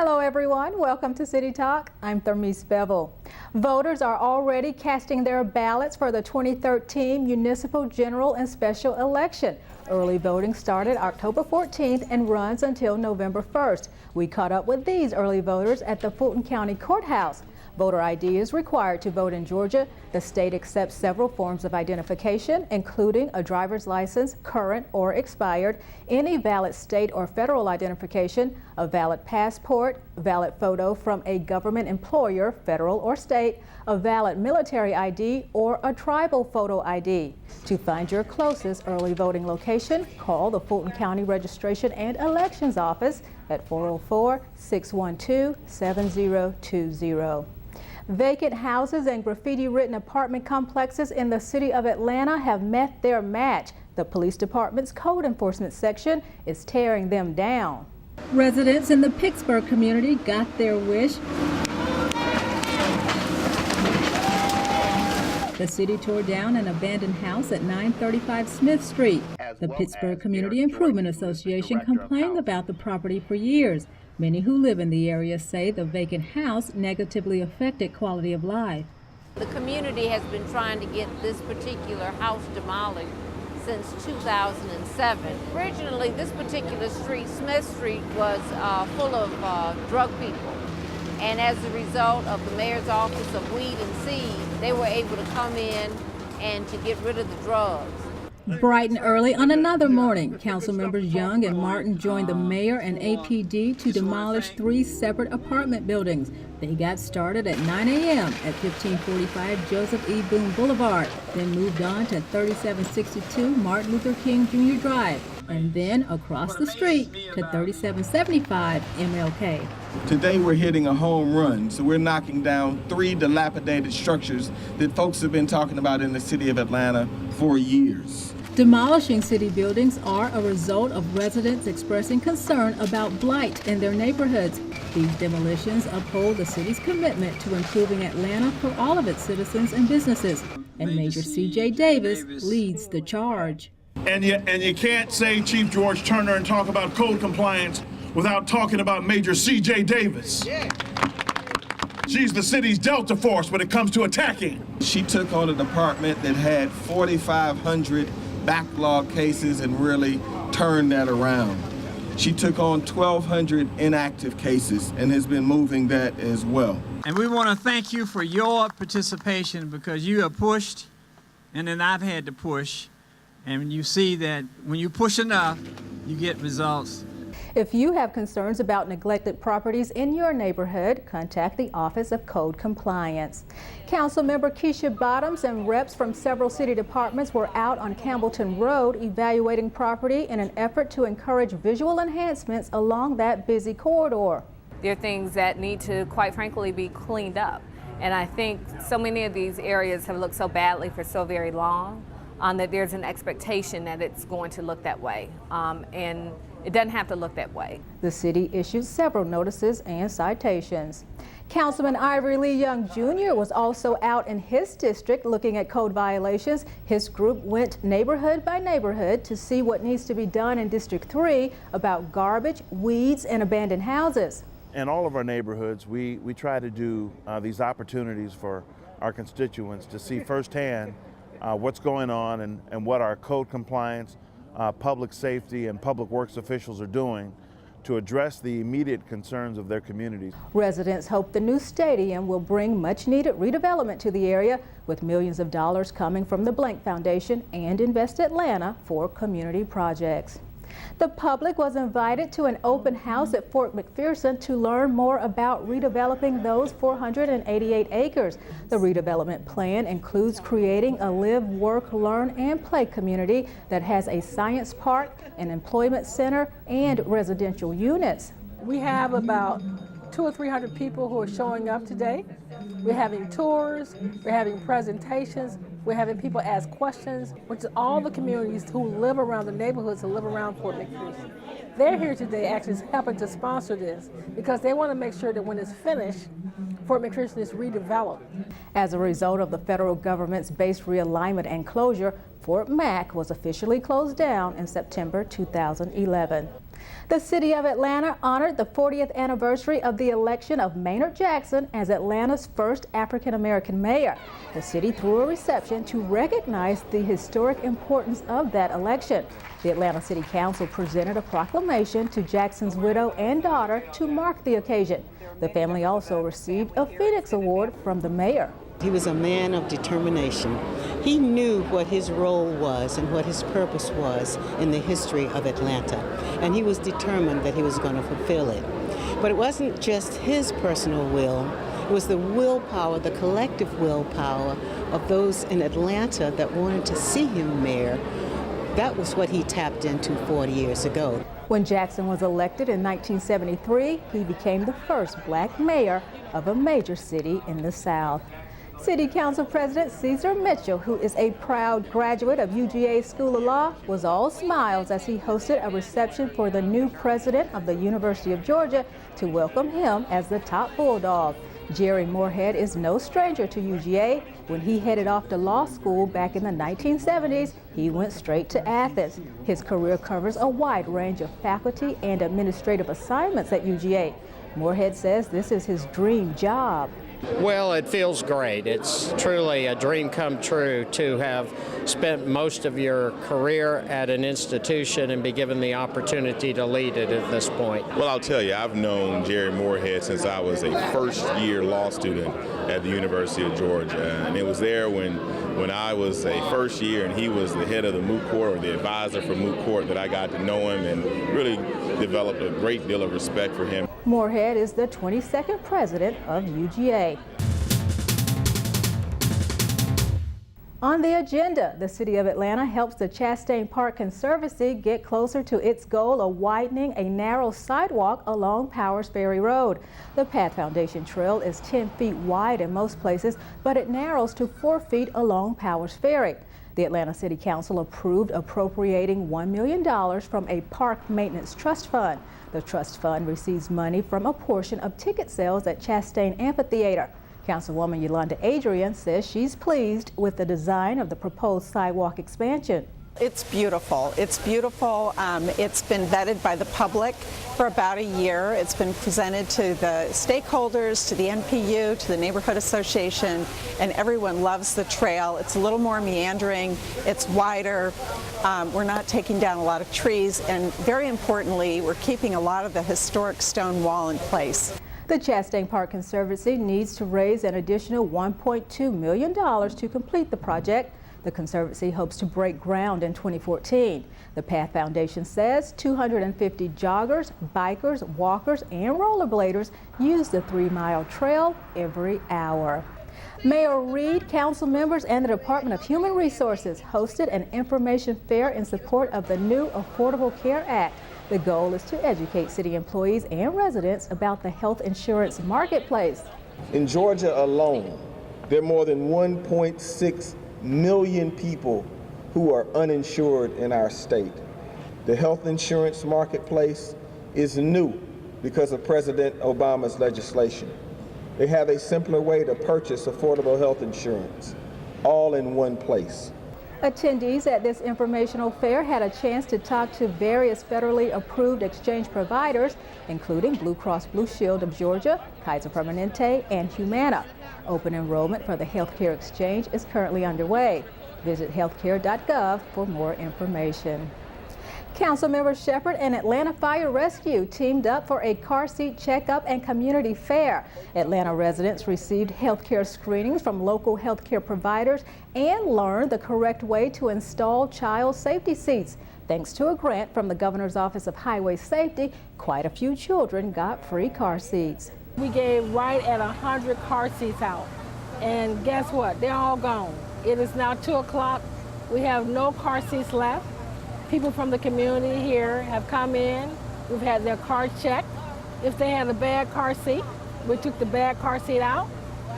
Hello everyone, welcome to City Talk. I'm Thermice Bevelle. Voters are already casting their ballots for the 2013 municipal general and special election. Early voting started October 14th and runs until November 1st. We caught up with these early voters at the Fulton County Courthouse. Voter ID is required to vote in Georgia. The state accepts several forms of identification, including a driver's license, current or expired, any valid state or federal identification, a valid passport, valid photo from a government employer, federal or state, a valid military ID, or a tribal photo ID. To find your closest early voting location, call the Fulton County Registration and Elections Office at 404-612-7020. Vacant houses and graffiti-ridden apartment complexes in the city of Atlanta have met their match. The police department's code enforcement section is tearing them down. Residents in the Pittsburgh community got their wish. The city tore down an abandoned house at 935 Smith Street. The Pittsburgh Community Improvement Association complained about the property for years. Many who live in the area say the vacant house negatively affected quality of life. The community has been trying to get this particular house demolished since 2007. Originally, this particular street, Smith Street, was full of drug people. And as a result of the mayor's office of weed and seed, they were able to come in and to get rid of the drugs. Bright and early on another morning, council members Young and Martin joined the mayor and APD to demolish 3 separate apartment buildings. They got started at 9 a.m. at 1545 Joseph E. Boone Boulevard, then moved on to 3762 Martin Luther King Jr. Drive, and then across the street to 3775 MLK. Today we're hitting a home run, so we're knocking down 3 dilapidated structures that folks have been talking about in the city of Atlanta for years. Demolishing city buildings are a result of residents expressing concern about blight in their neighborhoods. These demolitions uphold the city's commitment to improving Atlanta for all of its citizens and businesses, and Major C.J. Davis leads the charge. And you can't say Chief George Turner and talk about code compliance without talking about Major C.J. Davis. She's the city's Delta Force when it comes to attacking. She took on a department that had 4,500 backlog cases and really turned that around. She took on 1,200 inactive cases and has been moving that as well. And we want to thank you for your participation, because you have pushed, and then I've had to push. And you see that when you push enough, you get results. If you have concerns about neglected properties in your neighborhood, contact the Office of Code Compliance. Councilmember Keisha Bottoms and reps from several city departments were out on Campbellton Road evaluating property in an effort to encourage visual enhancements along that busy corridor. There are things that need to, quite frankly, be cleaned up. And I think so many of these areas have looked so badly for so very long that there's an expectation that it's going to look that way. And it doesn't have to look that way. The city issued several notices and citations. Councilman Ivory Lee Young Jr. was also out in his district looking at code violations. His group went neighborhood by neighborhood to see what needs to be done in District 3 about garbage, weeds, and abandoned houses. In all of our neighborhoods, we try to do these opportunities for our constituents to see firsthand what's going on and what our code compliance, public safety, and public works officials are doing to address the immediate concerns of their communities. Residents hope the new stadium will bring much-needed redevelopment to the area, with millions of dollars coming from the Blank Foundation and Invest Atlanta for community projects. The public was invited to an open house at Fort McPherson to learn more about redeveloping those 488 acres. The redevelopment plan includes creating a live, work, learn, and play community that has a science park, an employment center, and residential units. We have about 200 or 300 people who are showing up today. We're having tours, we're having presentations, we're having people ask questions, which is all the communities who live around the neighborhoods who live around Fort McPherson. They're here today actually helping to sponsor this because they want to make sure that when it's finished, Fort McPherson is redeveloped. As a result of the federal government's base realignment and closure, Fort Mac was officially closed down in September 2011. The city of Atlanta honored the 40th anniversary of the election of Maynard Jackson as Atlanta's first African-American mayor. The city threw a reception to recognize the historic importance of that election. The Atlanta City Council presented a proclamation to Jackson's widow and daughter to mark the occasion. The family also received a Phoenix Award from the mayor. He was a man of determination. He knew what his role was and what his purpose was in the history of Atlanta, and he was determined that he was going to fulfill it. But it wasn't just his personal will, it was the willpower, the collective willpower of those in Atlanta that wanted to see him mayor. That was what he tapped into 40 years ago. When Jackson was elected in 1973, he became the first black mayor of a major city in the South. City Council President Cesar Mitchell, who is a proud graduate of UGA School of Law, was all smiles as he hosted a reception for the new president of the University of Georgia to welcome him as the top bulldog. Jerry Moorhead is no stranger to UGA. When he headed off to law school back in the 1970s, he went straight to Athens. His career covers a wide range of faculty and administrative assignments at UGA. Moorhead says this is his dream job. Well, it feels great. It's truly a dream come true to have spent most of your career at an institution and be given the opportunity to lead it at this point. Well, I'll tell you, I've known Jerry Moorhead since I was a first-year law student at the University of Georgia, and it was there when I was a first year and he was the head of the moot court or the advisor for moot court that I got to know him and really developed a great deal of respect for him. Moorhead is the 22nd president of UGA. On the agenda, the City of Atlanta helps the Chastain Park Conservancy get closer to its goal of widening a narrow sidewalk along Powers Ferry Road. The Path Foundation Trail is 10 feet wide in most places, but it narrows to 4 feet along Powers Ferry. The Atlanta City Council approved appropriating $1 million from a park maintenance trust fund. The trust fund receives money from a portion of ticket sales at Chastain Amphitheater. Councilwoman Yolanda Adrian says she's pleased with the design of the proposed sidewalk expansion. It's beautiful. It's beautiful. It's been vetted by the public for about a year. It's been presented to the stakeholders, to the NPU, to the Neighborhood Association, and everyone loves the trail. It's a little more meandering. It's wider. We're not taking down a lot of trees, and very importantly, we're keeping a lot of the historic stone wall in place. The Chastain Park Conservancy needs to raise an additional $1.2 million to complete the project. The Conservancy hopes to break ground in 2014. The Path Foundation says 250 joggers, bikers, walkers, and rollerbladers use the 3-mile trail every hour. Mayor Reed, council members, and the Department of Human Resources hosted an information fair in support of the new Affordable Care Act. The goal is to educate city employees and residents about the health insurance marketplace. In Georgia alone, there are more than 1.6 million people who are uninsured in our state. The health insurance marketplace is new because of President Obama's legislation. They have a simpler way to purchase affordable health insurance, all in one place. Attendees at this informational fair had a chance to talk to various federally approved exchange providers, including Blue Cross Blue Shield of Georgia, Kaiser Permanente, and Humana. Open enrollment for the Healthcare Exchange is currently underway. Visit healthcare.gov for more information. Councilmember Shepherd and Atlanta Fire Rescue teamed up for a car seat checkup and community fair. Atlanta residents received healthcare screenings from local healthcare providers and learned the correct way to install child safety seats. Thanks to a grant from the Governor's Office of Highway Safety, quite a few children got free car seats. We gave right at 100 car seats out. And guess what? They're all gone. It is now 2 o'clock. We have no car seats left. People from the community here have come in. We've had their car checked. If they had a bad car seat, we took the bad car seat out,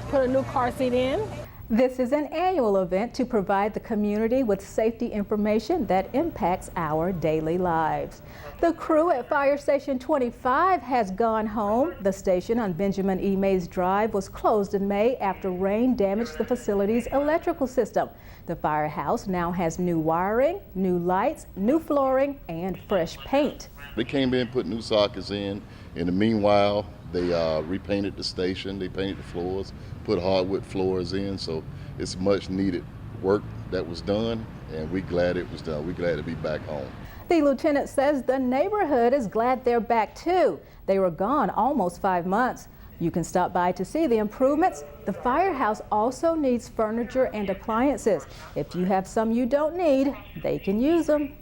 put a new car seat in. This is an annual event to provide the community with safety information that impacts our daily lives. The crew at Fire Station 25 has gone home. The station on Benjamin E. Mays Drive was closed in May after rain damaged the facility's electrical system. The firehouse now has new wiring, new lights, new flooring, and fresh paint. They came in, put new sockets in the meanwhile, they repainted the station, they painted the floors, put hardwood floors in, so it's much needed work that was done, and we're glad it was done. We're glad to be back home. The lieutenant says the neighborhood is glad they're back too. They were gone almost 5 months. You can stop by to see the improvements. The firehouse also needs furniture and appliances. If you have some you don't need, they can use them.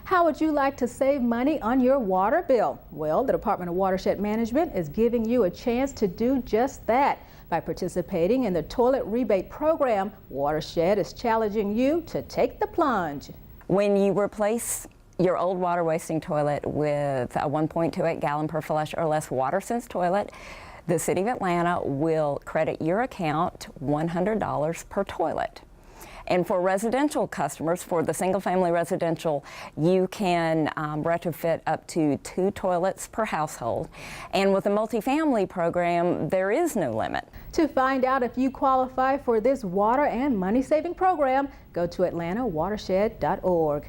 How would you like to save money on your water bill? Well, the Department of Watershed Management is giving you a chance to do just that. By participating in the toilet rebate program, Watershed is challenging you to take the plunge. When you replace your old water wasting toilet with a 1.28 gallon per flush or less WaterSense toilet, the City of Atlanta will credit your account $100 per toilet. And for residential customers, for the single-family residential, you can retrofit up to 2 toilets per household. And with the multifamily program, there is no limit. To find out if you qualify for this water and money-saving program, go to atlantawatershed.org.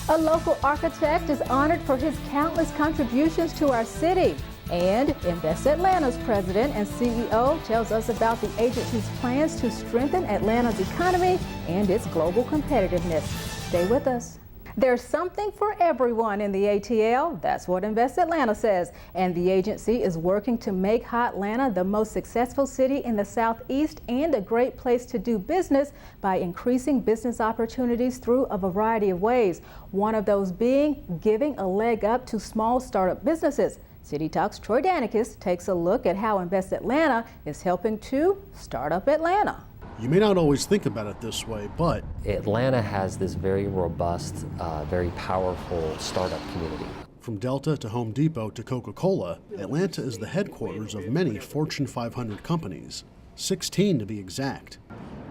A local architect is honored for his countless contributions to our city. And Invest Atlanta's president and CEO tells us about the agency's plans to strengthen Atlanta's economy and its global competitiveness. Stay with us. There's something for everyone in the ATL. That's what Invest Atlanta says. And the agency is working to make Hotlanta the most successful city in the Southeast and a great place to do business by increasing business opportunities through a variety of ways. One of those being giving a leg up to small startup businesses. City Talk's Troy Danikis takes a look at how Invest Atlanta is helping to start up Atlanta. You may not always think about it this way, but Atlanta has this very robust, very powerful startup community. From Delta to Home Depot to Coca-Cola, Atlanta is the headquarters of many Fortune 500 companies, 16 to be exact.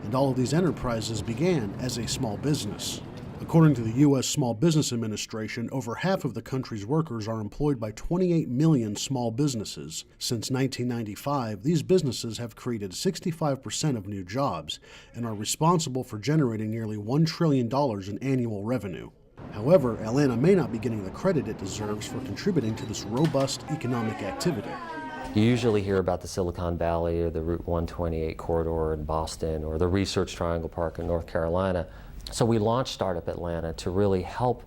And all of these enterprises began as a small business. According to the U.S. Small Business Administration, over half of the country's workers are employed by 28 million small businesses. Since 1995, these businesses have created 65% of new jobs and are responsible for generating nearly $1 trillion in annual revenue. However, Atlanta may not be getting the credit it deserves for contributing to this robust economic activity. You usually hear about the Silicon Valley or the Route 128 corridor in Boston or the Research Triangle Park in North Carolina. So we launched Startup Atlanta to really help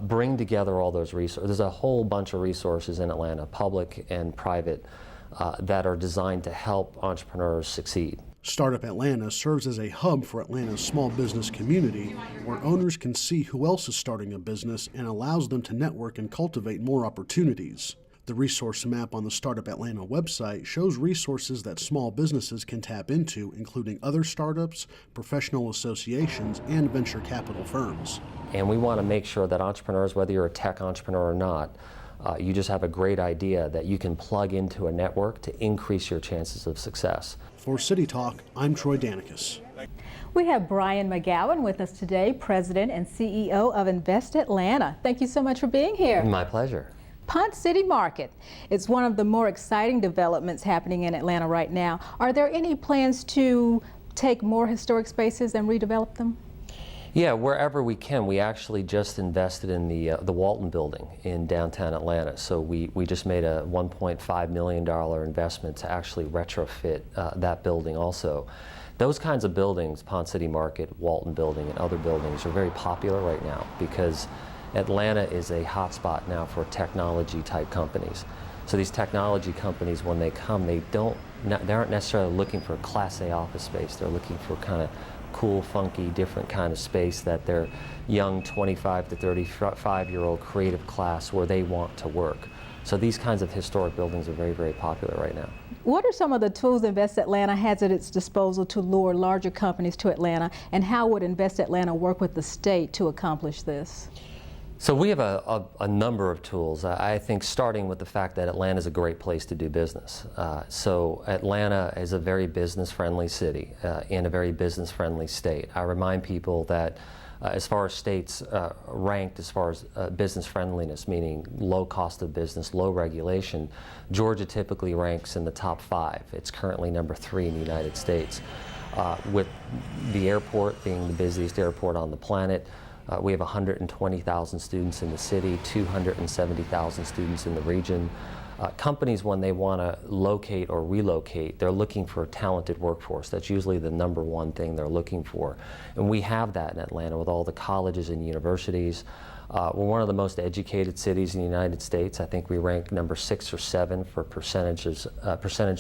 bring together all those resources. There's a whole bunch of resources in Atlanta, public and private, that are designed to help entrepreneurs succeed. Startup Atlanta serves as a hub for Atlanta's small business community, where owners can see who else is starting a business and allows them to network and cultivate more opportunities. The resource map on the Startup Atlanta website shows resources that small businesses can tap into, including other startups, professional associations, and venture capital firms. And we want to make sure that entrepreneurs, whether you're a tech entrepreneur or not, you just have a great idea that you can plug into a network to increase your chances of success. For City Talk, I'm Troy Danikis. We have Brian McGowan with us today, President and CEO of Invest Atlanta. Thank you so much for being here. My pleasure. Ponce City Market. It's one of the more exciting developments happening in Atlanta right now. Are there any plans to take more historic spaces and redevelop them? Yeah, wherever we can. We actually just invested in the Walton building in downtown Atlanta. So we just made a $1.5 million investment to actually retrofit that building also. Those kinds of buildings, Ponce City Market, Walton building, and other buildings are very popular right now because Atlanta is a hotspot now for technology type companies. So these technology companies, when they come, they aren't necessarily looking for Class A office space. They're looking for kind of cool, funky, different kind of space that their young 25 to 35-year-old creative class where they want to work. So these kinds of historic buildings are very, very popular right now. What are some of the tools Invest Atlanta has at its disposal to lure larger companies to Atlanta, and how would Invest Atlanta work with the state to accomplish this? So we have a number of tools. I think starting with the fact that Atlanta is a great place to do business. So Atlanta is a very business-friendly city and a very business-friendly state. I remind people that as far as states ranked as far as business friendliness, meaning low cost of business, low regulation, Georgia typically ranks in the top 5. It's currently number 3 in the United States. With the airport being the busiest airport on the planet, we have 120,000 students in the city, 270,000 students in the region. Companies, when they want to locate or relocate, they're looking for a talented workforce. That's usually the #1 thing they're looking for. And we have that in Atlanta with all the colleges and universities. We're one of the most educated cities in the United States. I think we rank number 6 or 7 for percentage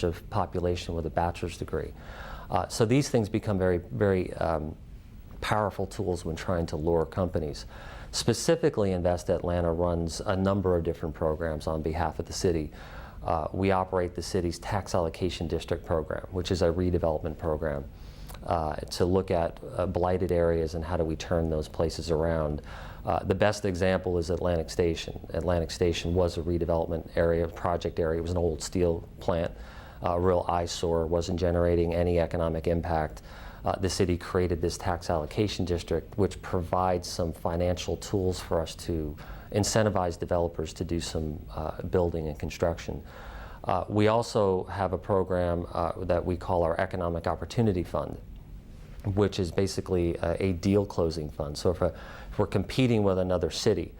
of population with a bachelor's degree. So these things become very powerful tools when trying to lure companies. Specifically, Invest Atlanta runs a number of different programs on behalf of the city. We operate the city's Tax Allocation District program, which is a redevelopment program to look at blighted areas and how do we turn those places around. The best example is Atlantic Station. Atlantic Station was a redevelopment area, project area. It was an old steel plant, a real eyesore, wasn't generating any economic impact. The city created this tax allocation district, which provides some financial tools for us to incentivize developers to do some building and construction. We also have a program that we call our Economic Opportunity Fund, which is basically a deal closing fund. So if we're competing with another city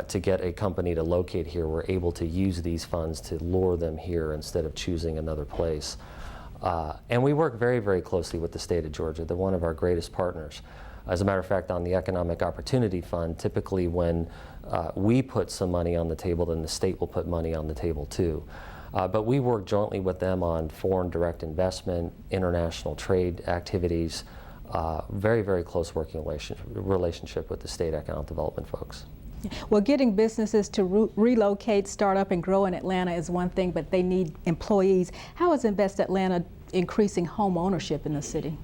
to get a company to locate here, we're able to use these funds to lure them here instead of choosing another place. And we work very closely with the state of Georgia. They're one of our greatest partners. As a matter of fact, on the Economic Opportunity Fund, typically when we put some money on the table, then the state will put money on the table too. But we work jointly with them on foreign direct investment, international trade activities, very close working relationship with the state economic development folks. Well, getting businesses to relocate, start up, and grow in Atlanta is one thing, but they need employees. How is Invest Atlanta increasing home ownership in the city?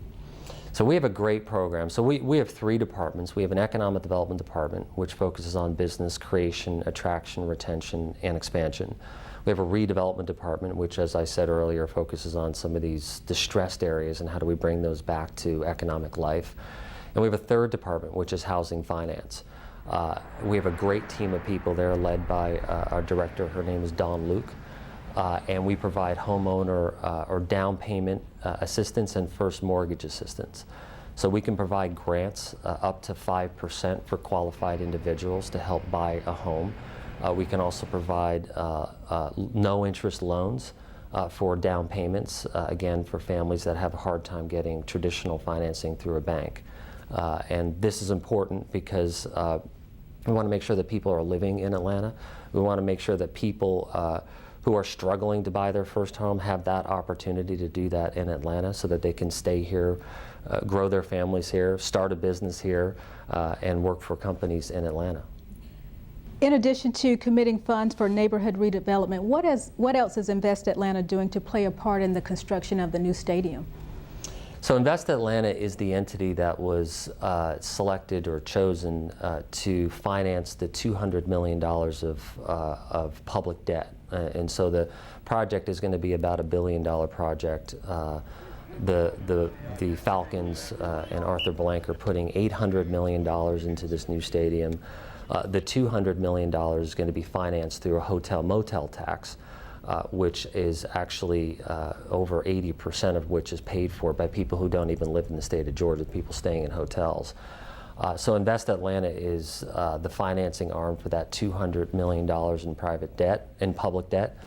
So we have a great program. So we have 3 departments. We have an economic development department, which focuses on business creation, attraction, retention, and expansion. We have a redevelopment department, which, as I said earlier, focuses on some of these distressed areas and how do we bring those back to economic life. And we have a 3rd department, which is housing finance. We have a great team of people there led by our director. Her name is Dawn Luke. And we provide homeowner or down payment assistance and first mortgage assistance. So we can provide grants up to 5% for qualified individuals to help buy a home. We can also provide no interest loans for down payments, again, for families that have a hard time getting traditional financing through a bank. And this is important because we want to make sure that people are living in Atlanta. We want to make sure that people who are struggling to buy their first home have that opportunity to do that in Atlanta so that they can stay here, grow their families here, start a business here, and work for companies in Atlanta. In addition to committing funds for neighborhood redevelopment, what else is Invest Atlanta doing to play a part in the construction of the new stadium? So Invest Atlanta is the entity that was selected or chosen to finance the $200 million of public debt. And so the project is going to be about $1 billion project. The Falcons and Arthur Blank are putting $800 million into this new stadium. The $200 million is going to be financed through a hotel-motel tax, which is actually over 80% of which is paid for by people who don't even live in the state of Georgia, people staying in hotels. So Invest Atlanta is the financing arm for that $200 million in private debt, in public debt.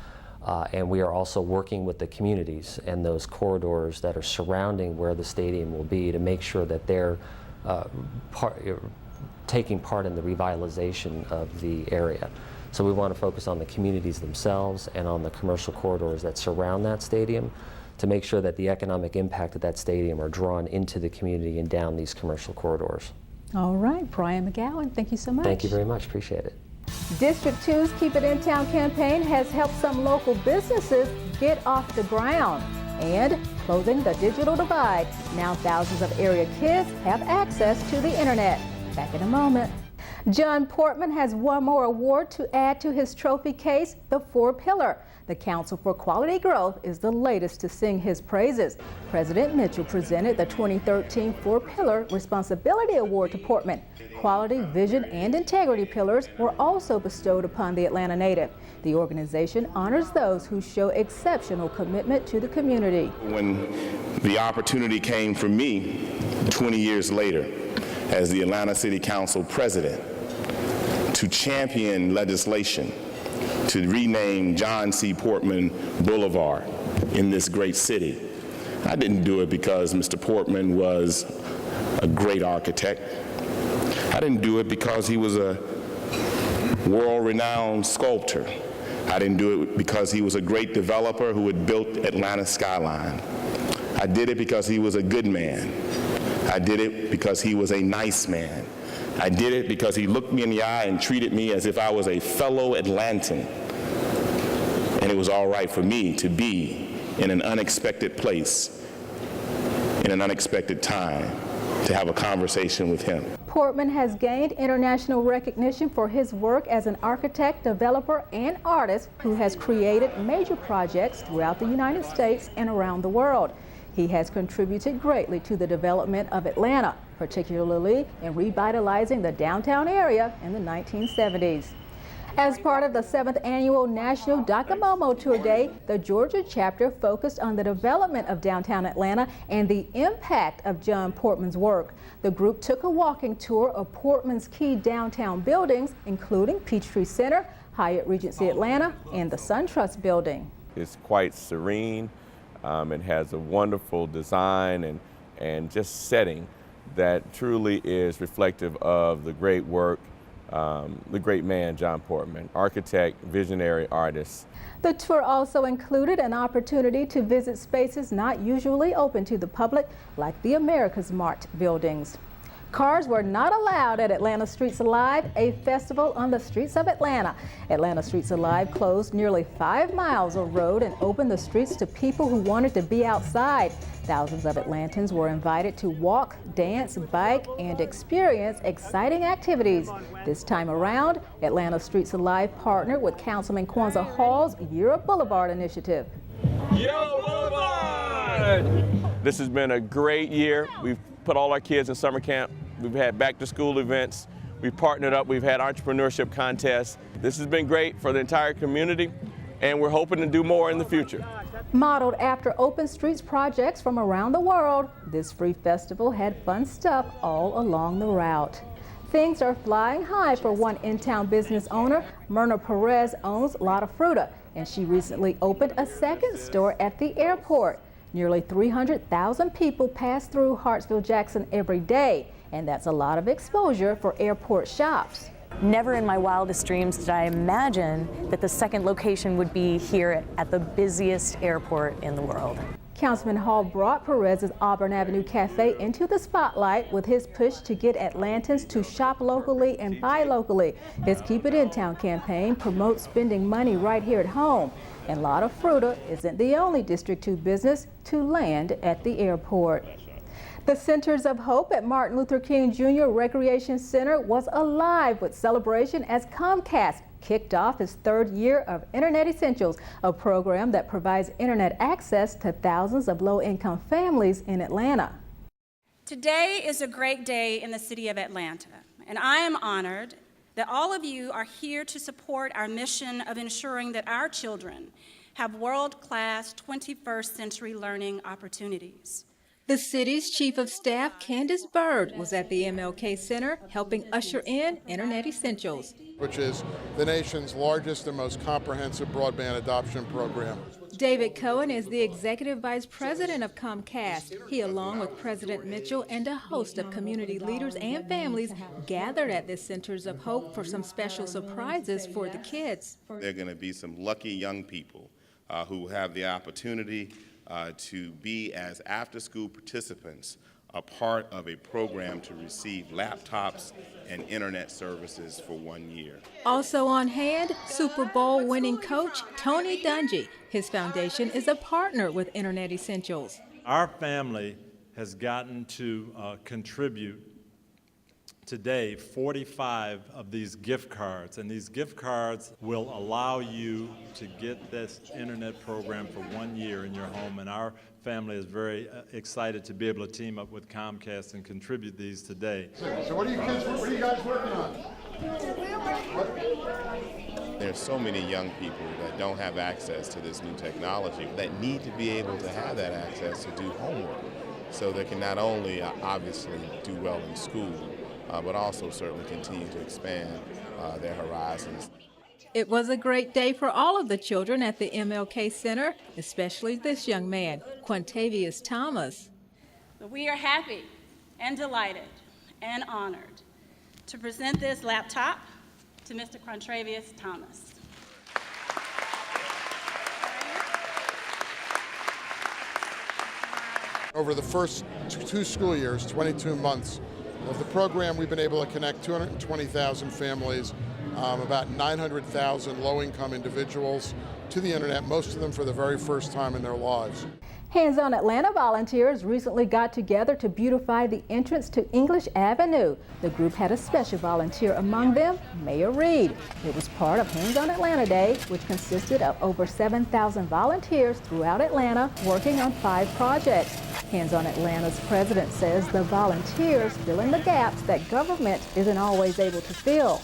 And we are also working with the communities and those corridors that are surrounding where the stadium will be to make sure that they're taking part in the revitalization of the area. So we want to focus on the communities themselves and on the commercial corridors that surround that stadium to make sure that the economic impact of that stadium are drawn into the community and down these commercial corridors. All right, Brian McGowan, thank you so much. Thank you very much, appreciate it. District 2's Keep It In Town campaign has helped some local businesses get off the ground and closing the digital divide. Now thousands of area kids have access to the internet. Back in a moment. John Portman has one more award to add to his trophy case, the 4-Pillar. The Council for Quality Growth is the latest to sing his praises. President Mitchell presented the 2013 4-Pillar Responsibility Award to Portman. Quality, vision, and integrity pillars were also bestowed upon the Atlanta native. The organization honors those who show exceptional commitment to the community. When the opportunity came for me 20 years later as the Atlanta City Council president to champion legislation to rename John C. Portman Boulevard in this great city, I didn't do it because Mr. Portman was a great architect. I didn't do it because he was a world-renowned sculptor. I didn't do it because he was a great developer who had built Atlanta's skyline. I did it because he was a good man. I did it because he was a nice man. I did it because he looked me in the eye and treated me as if I was a fellow Atlantan. And it was all right for me to be in an unexpected place, in an unexpected time, to have a conversation with him. Portman has gained international recognition for his work as an architect, developer, and artist who has created major projects throughout the United States and around the world. He has contributed greatly to the development of Atlanta, particularly in revitalizing the downtown area in the 1970s. As part of the 7th annual National Docomomo Tour Day, the Georgia chapter focused on the development of downtown Atlanta and the impact of John Portman's work. The group took a walking tour of Portman's key downtown buildings, including Peachtree Center, Hyatt Regency Atlanta, and the SunTrust building. It's quite serene. It has a wonderful design and just setting that truly is reflective of the great work, the great man, John Portman, architect, visionary artist. The tour also included an opportunity to visit spaces not usually open to the public, like the America's Mart buildings. Cars were not allowed at Atlanta Streets Alive, a festival on the streets of Atlanta. Atlanta Streets Alive closed nearly 5 miles of road and opened the streets to people who wanted to be outside. Thousands of Atlantans were invited to walk, dance, bike, and experience exciting activities. This time around, Atlanta Streets Alive partnered with Councilman Kwanzaa Hall's Year of Boulevard initiative. Yo, Boulevard! This has been a great year. We've put all our kids in summer camp. We've had back-to-school events. We've partnered up. We've had entrepreneurship contests. This has been great for the entire community, and we're hoping to do more in the future. Modeled after open streets projects from around the world, this free festival had fun stuff all along the route. Things are flying high for one in-town business owner. Myrna Perez owns Lotta Fruta, and she recently opened a second store at the airport. Nearly 300,000 people pass through Hartsville-Jackson every day, and that's a lot of exposure for airport shops. Never in my wildest dreams did I imagine that the second location would be here at the busiest airport in the world. Councilman Hall brought Perez's Auburn Avenue Cafe into the spotlight with his push to get Atlantans to shop locally and buy locally. His Keep It In Town campaign promotes spending money right here at home. And Lotta Fruta isn't the only District 2 business to land at the airport. The Centers of Hope at Martin Luther King Jr. Recreation Center was alive with celebration as Comcast kicked off its 3rd year of Internet Essentials, a program that provides internet access to thousands of low-income families in Atlanta. Today is a great day in the city of Atlanta, and I am honored that all of you are here to support our mission of ensuring that our children have world-class 21st century learning opportunities. The city's Chief of Staff, Candace Bird, was at the MLK Center helping usher in Internet Essentials, which is the nation's largest and most comprehensive broadband adoption program. David Cohen is the Executive Vice President of Comcast. He, along with President Mitchell and a host of community leaders and families, gathered at the Centers of Hope for some special surprises for the kids. There are going to be some lucky young people who have the opportunity to be, as after-school participants, a part of a program to receive laptops and internet services for 1 year. Also on hand, Super Bowl winning coach Tony Dungy. His foundation is a partner with Internet Essentials. Our family has gotten to contribute today 45 of these gift cards, and these gift cards will allow you to get this internet program for 1 year in your home, and our family is very excited to be able to team up with Comcast and contribute these today. So what are you guys working on? There's so many young people that don't have access to this new technology that need to be able to have that access to do homework so they can not only obviously do well in school, but also certainly continue to expand their horizons. It was a great day for all of the children at the MLK Center, especially this young man, Quintavious Thomas. We are happy and delighted and honored to present this laptop to Mr. Quintavious Thomas. Over the first 2 school years, 22 months of the program, we've been able to connect 220,000 families, about 900,000 low-income individuals to the internet, most of them for the very first time in their lives. Hands On Atlanta volunteers recently got together to beautify the entrance to English Avenue. The group had a special volunteer among them, Mayor Reed. It was part of Hands On Atlanta Day, which consisted of over 7,000 volunteers throughout Atlanta working on 5 projects. Hands On Atlanta's president says the volunteers fill in the gaps that government isn't always able to fill.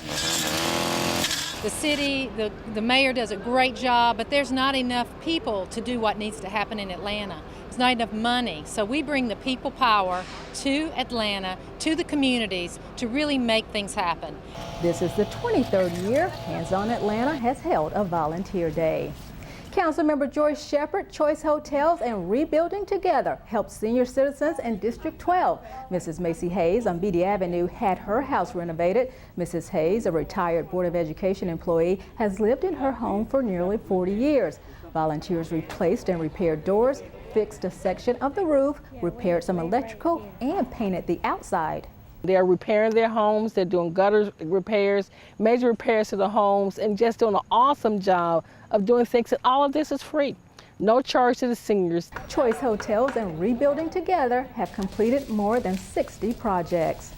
The city, the mayor does a great job, but there's not enough people to do what needs to happen in Atlanta. There's not enough money. So we bring the people power to Atlanta, to the communities, to really make things happen. This is the 23rd year Hands On Atlanta has held a volunteer day. Councilmember Joyce Shepard, Choice Hotels and Rebuilding Together helped senior citizens in District 12. Mrs. Macy Hayes on Beatty Avenue had her house renovated. Mrs. Hayes, a retired Board of Education employee, has lived in her home for nearly 40 years. Volunteers replaced and repaired doors, fixed a section of the roof, repaired some electrical, and painted the outside. They're repairing their homes, they're doing gutter repairs, major repairs to the homes, and just doing an awesome job of doing things. And all of this is free. No charge to the seniors. Choice Hotels and Rebuilding Together have completed more than 60 projects.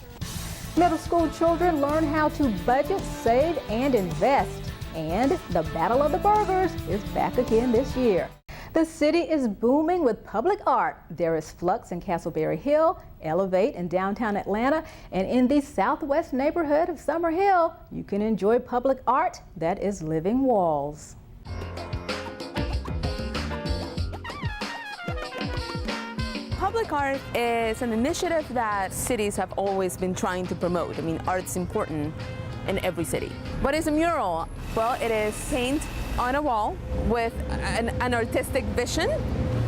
Middle school children learn how to budget, save, and invest. And the Battle of the Burgers is back again this year. The city is booming with public art. There is Flux in Castleberry Hill, Elevate in downtown Atlanta, and in the southwest neighborhood of Summer Hill, you can enjoy public art that is living walls. Public art is an initiative that cities have always been trying to promote. I mean, art's important in every city. What is a mural? Well, it is paint on a wall with an artistic vision.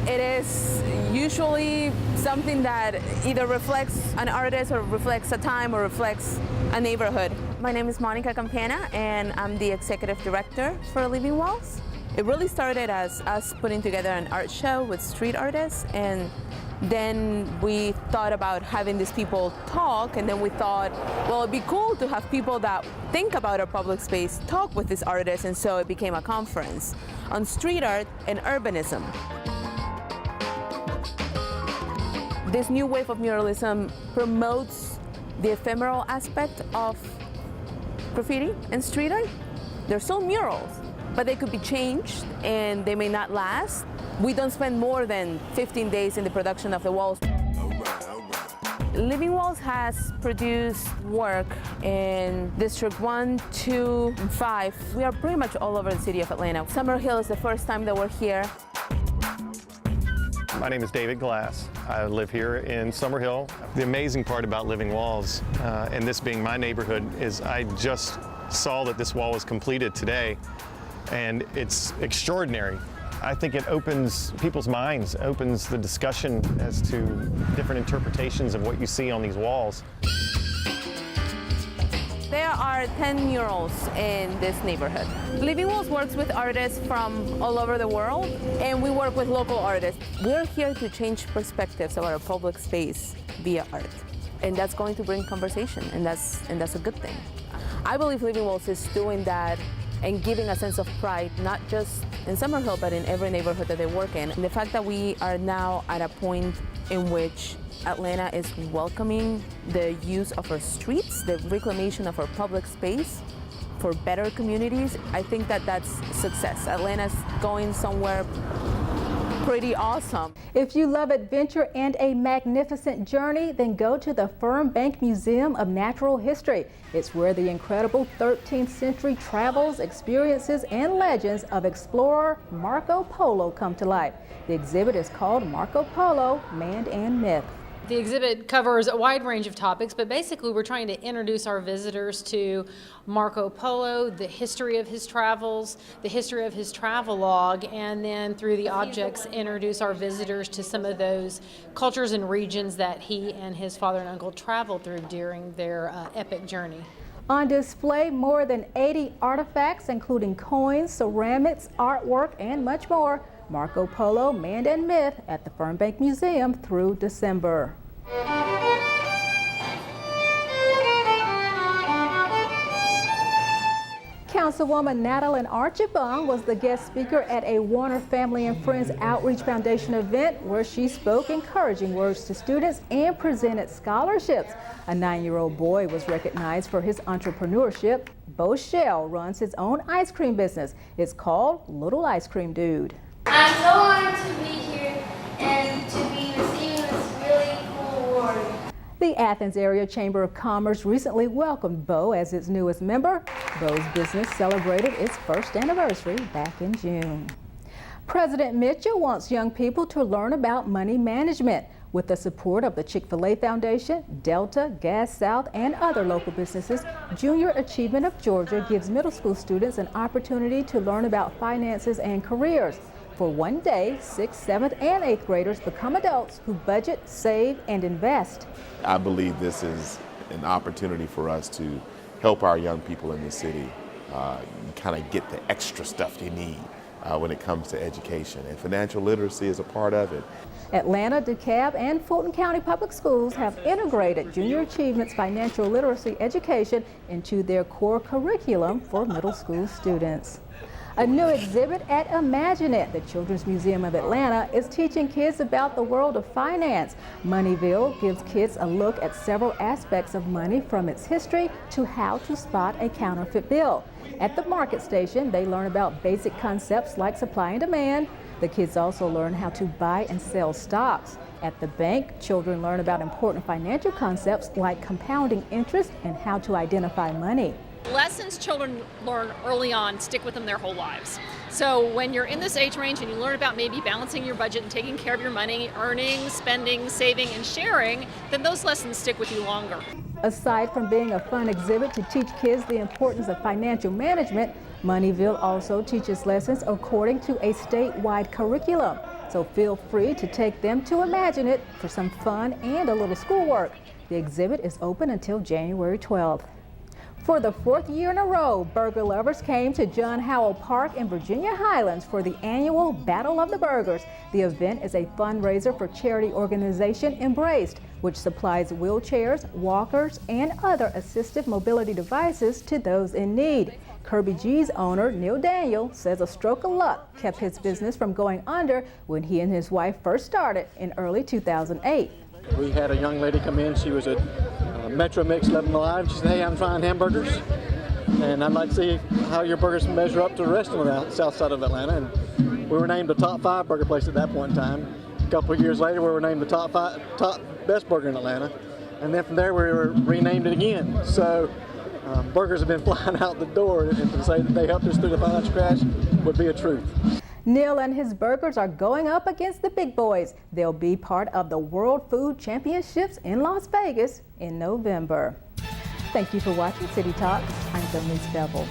It is usually something that either reflects an artist or reflects a time or reflects a neighborhood. My name is Monica Campana and I'm the executive director for Living Walls. It really started as us putting together an art show with street artists, and then we thought about having these people talk, and then we thought, well, it'd be cool to have people that think about our public space talk with these artists, and so it became a conference on street art and urbanism. This new wave of muralism promotes the ephemeral aspect of graffiti and street art. They're still murals, but they could be changed and they may not last. We don't spend more than 15 days in the production of the walls. Living Walls has produced work in District 1, 2, and 5. We are pretty much all over the city of Atlanta. Summer Hill is the first time that we're here. My name is David Glass. I live here in Summer Hill. The amazing part about Living Walls, and this being my neighborhood, is I just saw that this wall was completed today, and it's extraordinary. I think it opens people's minds, opens the discussion as to different interpretations of what you see on these walls. There are 10 murals in this neighborhood. Living Walls works with artists from all over the world, and we work with local artists. We're here to change perspectives of our public space via art, and that's going to bring conversation, and that's a good thing. I believe Living Walls is doing that and giving a sense of pride, not just in Summer Hill, but in every neighborhood that they work in. And the fact that we are now at a point in which Atlanta is welcoming the use of our streets it's the reclamation of our public space for better communities, I think that that's success. Atlanta's going somewhere pretty awesome. If you love adventure and a magnificent journey, then go to the Fernbank Museum of Natural History. It's where the incredible 13th century travels, experiences, and legends of explorer Marco Polo come to life. The exhibit is called Marco Polo, Man and Myth. The exhibit covers a wide range of topics, but basically we're trying to introduce our visitors to Marco Polo, the history of his travels, the history of his travel log, and then through the objects introduce our visitors to some of those cultures and regions that he and his father and uncle traveled through during their epic journey. On display, more than 80 artifacts, including coins, ceramics, artwork, and much more. Marco Polo, Man and Myth at the Fernbank Museum through December. Councilwoman Natalie Archibong was the guest speaker at a Warner Family and Friends Outreach Foundation event where she spoke encouraging words to students and presented scholarships. A 9-year-old boy was recognized for his entrepreneurship. Bo Shell runs his own ice cream business. It's called Little Ice Cream Dude. I'm so honored to be here and to be receiving this really cool award. The Athens Area Chamber of Commerce recently welcomed Bo as its newest member. Bo's business celebrated its first anniversary back in June. President Mitchell wants young people to learn about money management. With the support of the Chick-fil-A Foundation, Delta, Gas South, and other local businesses, Junior Achievement of Georgia gives middle school students an opportunity to learn about finances and careers. For one day, 6th, 7th, and 8th graders become adults who budget, save, and invest. I believe this is an opportunity for us to help our young people in the city kind of get the extra stuff they need when it comes to education, and financial literacy is a part of it. Atlanta, DeKalb, and Fulton County Public Schools have integrated Junior Achievement's financial literacy education into their core curriculum for middle school students. A new exhibit at Imagine It, the Children's Museum of Atlanta, is teaching kids about the world of finance. Moneyville gives kids a look at several aspects of money, from its history to how to spot a counterfeit bill. At the market station, they learn about basic concepts like supply and demand. The kids also learn how to buy and sell stocks. At the bank, children learn about important financial concepts like compounding interest and how to identify money. Lessons children learn early on stick with them their whole lives. So when you're in this age range and you learn about maybe balancing your budget and taking care of your money, earning, spending, saving, and sharing, then those lessons stick with you longer. Aside from being a fun exhibit to teach kids the importance of financial management, Moneyville also teaches lessons according to a statewide curriculum. So feel free to take them to Imagine It for some fun and a little schoolwork. The exhibit is open until January 12th. For the 4th year in a row, burger lovers came to John Howell Park in Virginia Highlands for the annual Battle of the Burgers. The event is a fundraiser for charity organization Embraced, which supplies wheelchairs, walkers, and other assistive mobility devices to those in need. Kirby G's owner, Neil Daniel, says a stroke of luck kept his business from going under when he and his wife first started in early 2008. We had a young lady come in. She was at Metro Mix 11 Alive. She said, "Hey, I'm trying hamburgers, and I'd like to see how your burgers measure up to the rest of the south side of Atlanta." And we were named the top 5 burger place at that point in time. A couple of years later, we were named the top best burger in Atlanta. And then from there, we were renamed it again. So burgers have been flying out the door, and to say that they helped us through the financial crash would be a truth. Neil and his burgers are going up against the big boys. They'll be part of the World Food Championships in Las Vegas in November. Thank you for watching City Talk. I'm Thermice Bevelle.